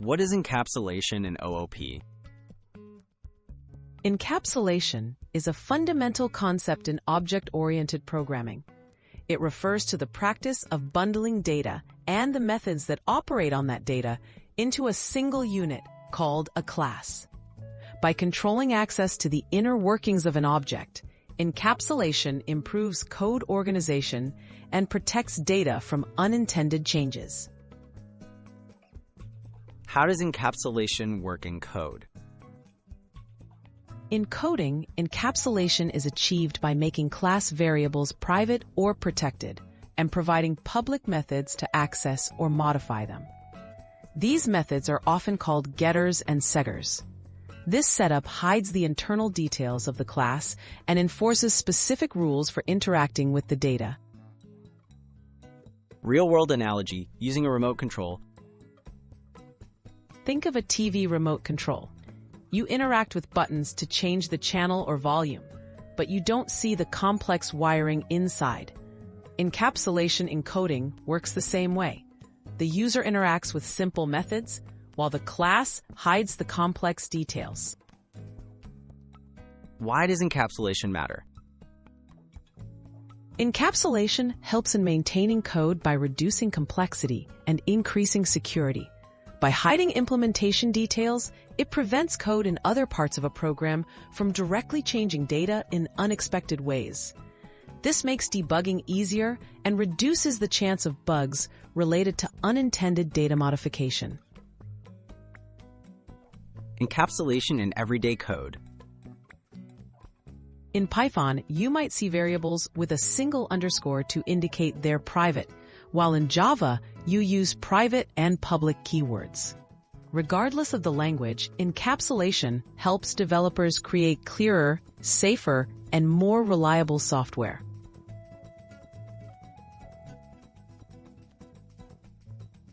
What is encapsulation in OOP? Encapsulation is a fundamental concept in object-oriented programming. It refers to the practice of bundling data and the methods that operate on that data into a single unit called a class. By controlling access to the inner workings of an object, encapsulation improves code organization and protects data from unintended changes. How does encapsulation work in code? In coding, encapsulation is achieved by making class variables private or protected and providing public methods to access or modify them. These methods are often called getters and setters. This setup hides the internal details of the class and enforces specific rules for interacting with the data. Real-world analogy using a remote control. Think of a TV remote control. You interact with buttons to change the channel or volume, but you don't see the complex wiring inside. Encapsulation in coding works the same way. The user interacts with simple methods, while the class hides the complex details. Why does encapsulation matter? Encapsulation helps in maintaining code by reducing complexity and increasing security. By hiding implementation details, it prevents code in other parts of a program from directly changing data in unexpected ways. This makes debugging easier and reduces the chance of bugs related to unintended data modification. Encapsulation in everyday code. In Python, you might see variables with a single underscore to indicate they're private, while in Java, you use private and public keywords. Regardless of the language, encapsulation helps developers create clearer, safer, and more reliable software.